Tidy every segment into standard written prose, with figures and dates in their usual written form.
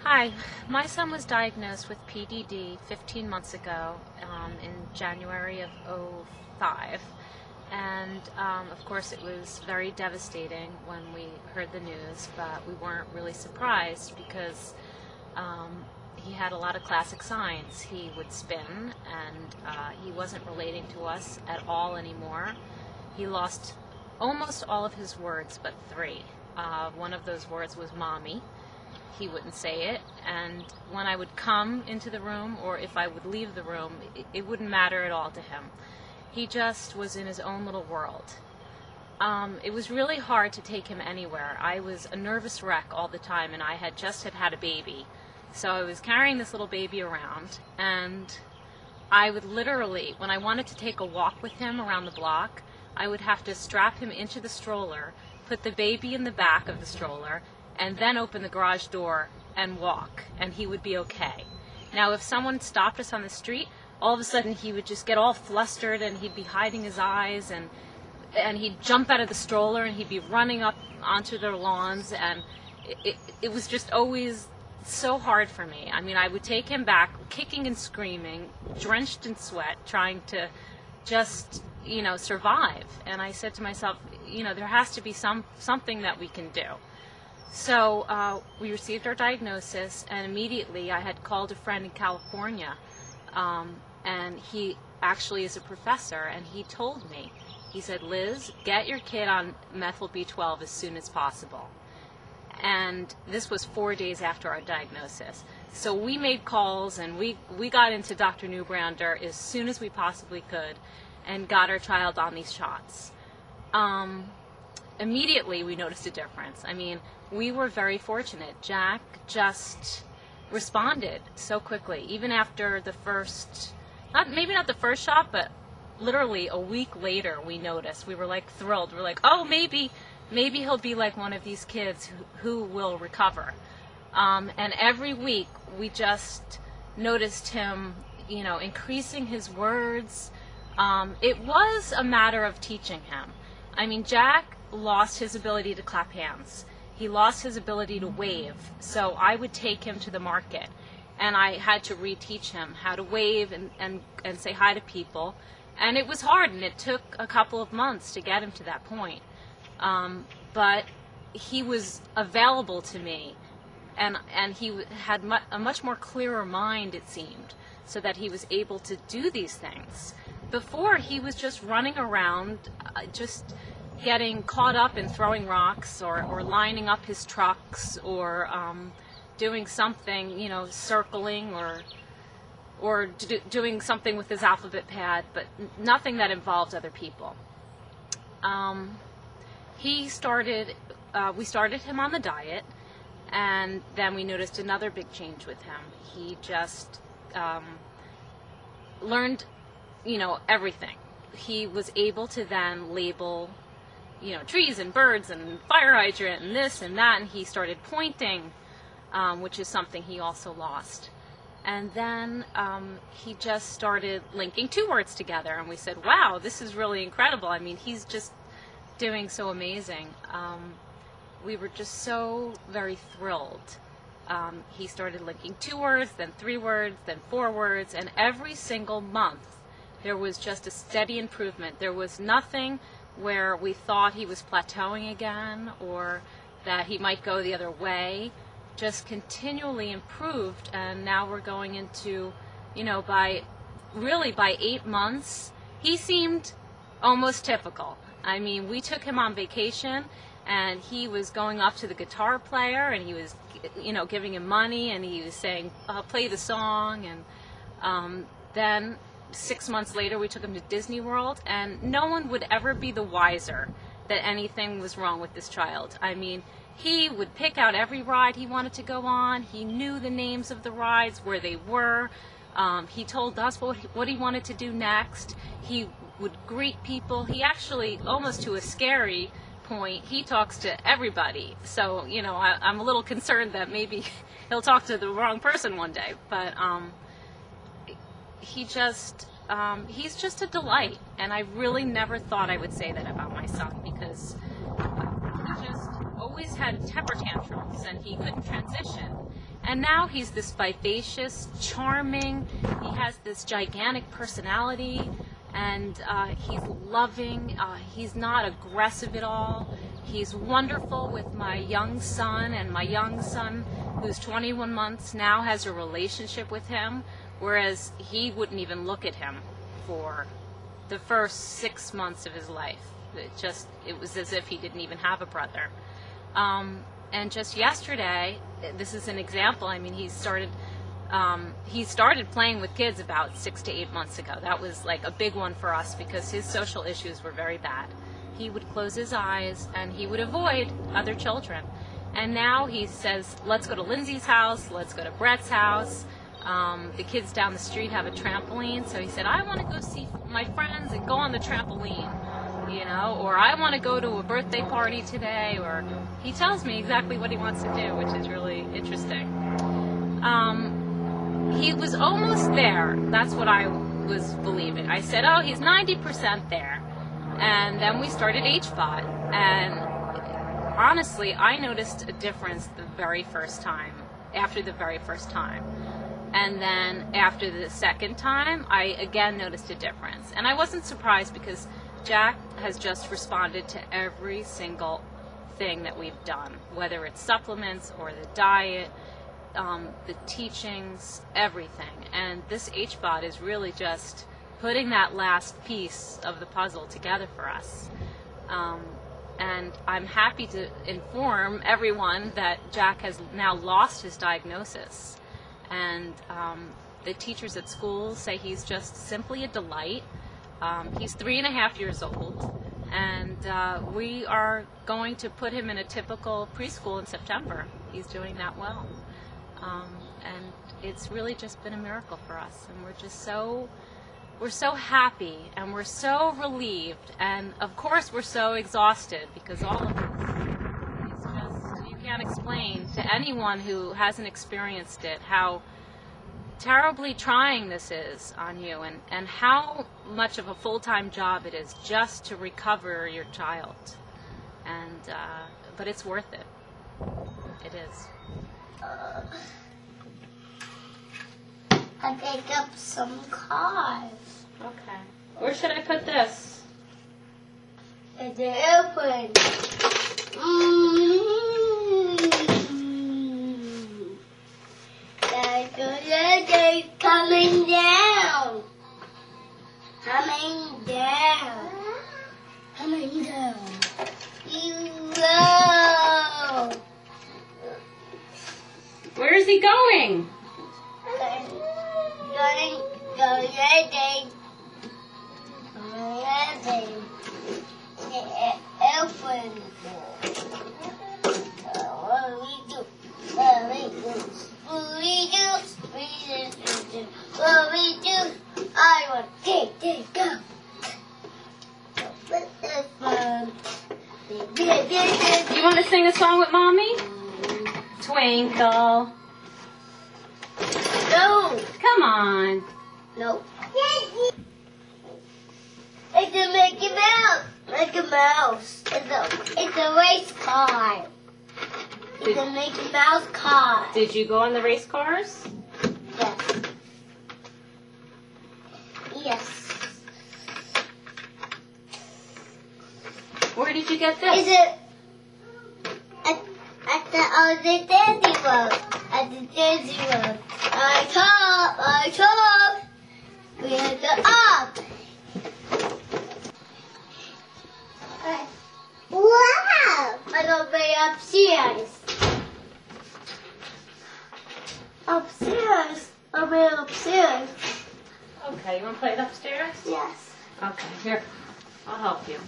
Hi, my son was diagnosed with PDD 15 months ago in January of '05, and of course it was very devastating when we heard the news, but we weren't really surprised because he had a lot of classic signs. He would spin, and he wasn't relating to us at all anymore. He lost almost all of his words but three. One of those words was mommy. He wouldn't say it, and when I would come into the room or if I would leave the room, it wouldn't matter at all to him. He just was in his own little world. It was really hard to take him anywhere. I was a nervous wreck all the time, and I had had a baby. So I was carrying this little baby around, and I would literally, when I wanted to take a walk with him around the block, I would have to strap him into the stroller, put the baby in the back of the stroller, and then open the garage door and walk, and he would be okay. Now, if someone stopped us on the street, all of a sudden he would just get all flustered, and he'd be hiding his eyes, and he'd jump out of the stroller, and he'd be running up onto their lawns, and it was just always so hard for me. I mean, I would take him back, kicking and screaming, drenched in sweat, trying to just, survive. And I said to myself, there has to be something that we can do. So we received our diagnosis, and immediately I had called a friend in California, and he actually is a professor, and he told me, he said, "Liz, get your kid on methyl B12 as soon as possible." And this was 4 days after our diagnosis. So we made calls, and we got into Dr. Neubrander as soon as we possibly could and got our child on these shots. Immediately we noticed a difference. I mean, we were very fortunate. Jack just responded so quickly, even after the first, maybe not the first shot, but literally a week later we noticed. We were like thrilled. We're like, oh, maybe he'll be like one of these kids who will recover. And every week we just noticed him, increasing his words. It was a matter of teaching him. I mean, Jack lost his ability to clap hands. He lost his ability to wave. So I would take him to the market, and I had to reteach him how to wave and say hi to people. And it was hard, and it took a couple of months to get him to that point. But he was available to me, and he had a much more clearer mind, it seemed, so that he was able to do these things. Before, he was just running around, just getting caught up in throwing rocks or lining up his trucks or doing something, circling or doing something with his alphabet pad, but nothing that involved other people. We started him on the diet, and then we noticed another big change with him. He just learned, everything. He was able to then label, trees and birds and fire hydrant and this and that, and he started pointing, which is something he also lost. And then he just started linking two words together, and we said, wow, this is really incredible. I mean, he's just doing so amazing. We were just so very thrilled. He started linking 2 words, then 3 words, then 4 words, and every single month there was just a steady improvement. There was nothing where we thought he was plateauing again or that he might go the other way. Just continually improved, and now we're going into, by 8 months, he seemed almost typical. I mean, we took him on vacation, and he was going up to the guitar player, and he was, giving him money, and he was saying, play the song, and then 6 months later we took him to Disney World, and no one would ever be the wiser that anything was wrong with this child. I mean, he would pick out every ride he wanted to go on. He knew the names of the rides, where they were. He told us what he wanted to do next. He would greet people. He actually, almost to a scary point, he talks to everybody. So, I'm a little concerned that maybe he'll talk to the wrong person one day. But he's just a delight. And I really never thought I would say that about my son, because he just always had temper tantrums, and he couldn't transition. And now he's this vivacious, charming, he has this gigantic personality, and he's loving, he's not aggressive at all. He's wonderful with my young son, and my young son, who's 21 months, now has a relationship with him, whereas he wouldn't even look at him for the first 6 months of his life. It was as if he didn't even have a brother. And just yesterday, this is an example, I mean, he started playing with kids about 6 to 8 months ago. That was like a big one for us because his social issues were very bad. He would close his eyes and he would avoid other children. And now he says, let's go to Lindsay's house, let's go to Brett's house. The kids down the street have a trampoline, so he said, I want to go see my friends and go on the trampoline, you know, or I want to go to a birthday party today, or he tells me exactly what he wants to do, which is really interesting. He was almost there. That's what I was believing. I said, oh, he's 90% there. And then we started HBOT. And honestly, I noticed a difference the very first time, after the very first time. And then after the second time, I again noticed a difference. And I wasn't surprised because Jack has just responded to every single thing that we've done, whether it's supplements or the diet, the teachings, everything. And this HBOT is really just putting that last piece of the puzzle together for us. And I'm happy to inform everyone that Jack has now lost his diagnosis. And the teachers at school say he's just simply a delight. He's 3.5 years old, and we are going to put him in a typical preschool in September. He's doing that well. And it's really just been a miracle for us, and we're so happy, and we're so relieved, and of course we're so exhausted because all of this is just, you can't explain to anyone who hasn't experienced it how terribly trying this is on you, and how much of a full-time job it is just to recover your child. And but it's worth it. It is. I picked up some cars. Okay. Where should I put this? In the airplane. They're coming down. Coming down. Coming down. Whoa. Where is he going? Airplane. What we do, I want to go. You want to sing a song with Mommy? Twinkle. No. Come on. No. It's a Mickey Mouse. Mickey Mouse. It's a race car. It's a Mickey Mouse car. Did you go on the race cars? Yes. Yes. Where did you get this? Is it at the Disney World? At the Disney World. I told. We had to up. Wow! I don't be upstairs. Upstairs. I'll be upstairs. Okay, you want to play it upstairs? Yes. Okay, here. I'll help you.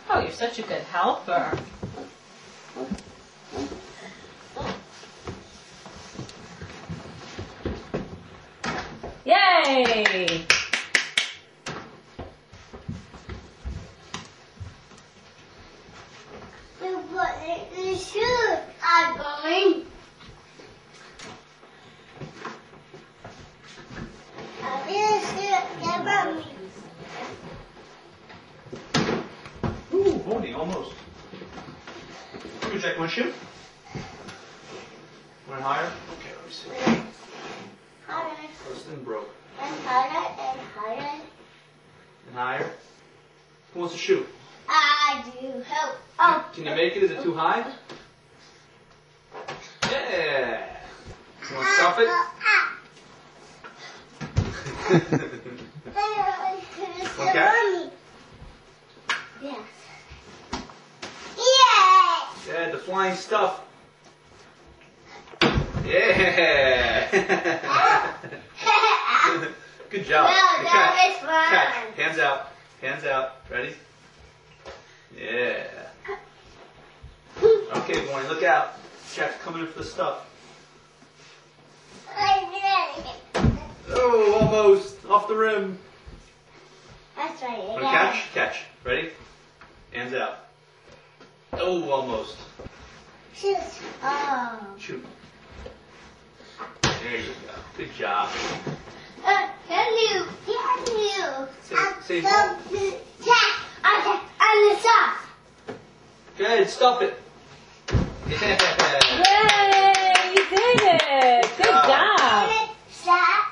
Oh, you're such a good helper. Yay! The shoes are going. Ooh, Bonnie, almost. Would you like one shoe? One higher? Okay, let me see. Higher. This thing broke. And higher and higher. And higher? Who wants a shoe? I do. Help. Oh. Can you make it? Is it too high? Yeah. You want to stop it? Okay. Yes. Yeah. Yeah, the flying stuff. Yeah. Good job. Well, Good that catch. was fun. Catch. Hands out. Hands out. Ready? Yeah. Okay, boy, look out. Jack's coming in for the stuff. Oh, almost. Off the rim. That's right. Want to catch? Catch. Ready? Hands out. Oh, almost. Shoot. Oh. Shoot. There you go. Good job. Can you? Say On the top. Good, stop it. Yeah. Yay! You did it! Good job! Stop.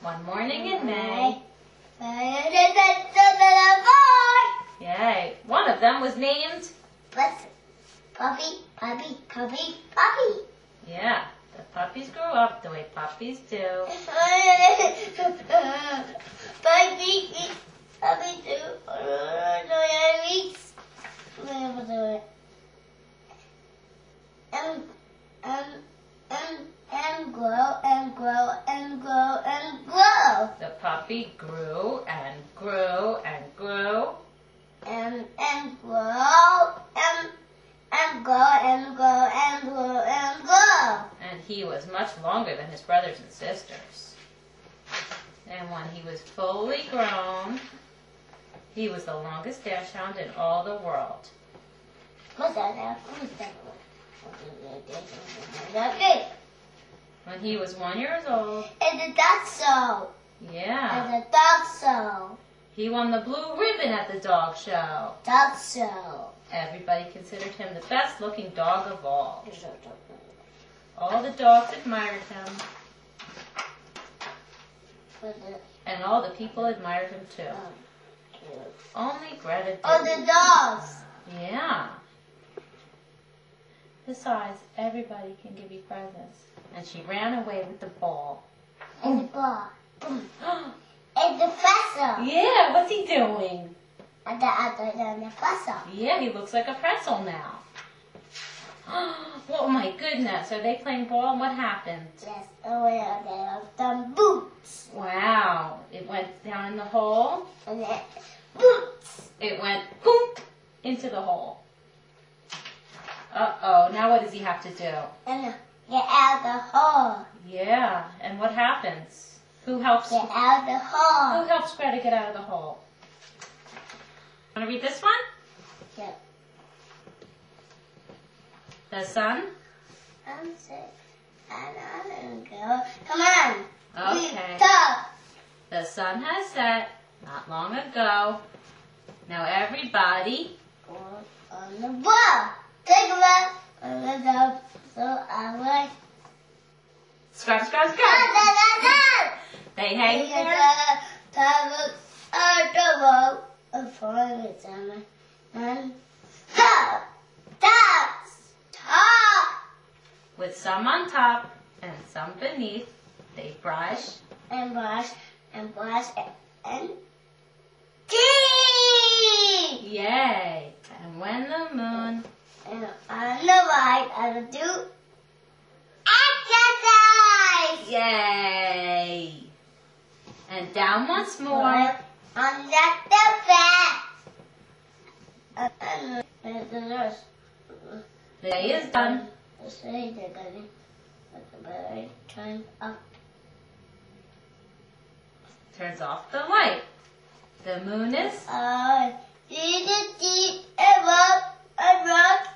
One morning in May. Yay. One of them was named... Puppy. Yeah. The puppies grew up the way puppies do. Puppy too. And grow and grow and grow and grow. The puppy grew and grew and grew. And grow and grow and grow and grow and grow. And he was much longer than his brothers and sisters. And when he was fully grown, he was the longest dachshund in all the world. What's that now? Okay. When he was 1 year old, It's a dog show. yeah, It's a dog show. he won the blue ribbon at the dog show. Dog show. Everybody considered him the best looking dog of all. All the dogs admired him, and all the people admired him too. Only Greta didn't. Oh, the dogs. Yeah. Besides, everybody can give you presents. And she ran away with the ball. And the ball. And the pretzel. Yeah, what's he doing? And the pretzel. Yeah, he looks like a pretzel now. Oh my goodness, are they playing ball? What happened? Yes, where they have some boots. Wow, it went down in the hole. And then boots. It went boom into the hole. Uh-oh, now what does he have to do? And get out the hole. Yeah, and what happens? Who helps? Get out the hole. Who helps Greta get out of the hole? Want to read this one? Yeah. The sun? I'm sick. And I'm go. Come on. Okay. Talk. The sun has set not long ago. Now everybody, Go on the ball. Take a look. On the top. So I like. scrub, scrub, Da, scrub. da, da, da. They hang there. And top. With some on top and some beneath, they brush. And brush and tea. Yay! And when the moon, And on the right, I will do exercise. yay! And down once more. On the bed. And the nurse. The day is done. The say they're going at the very time up. Turns off the light. The moon is See the deep and rock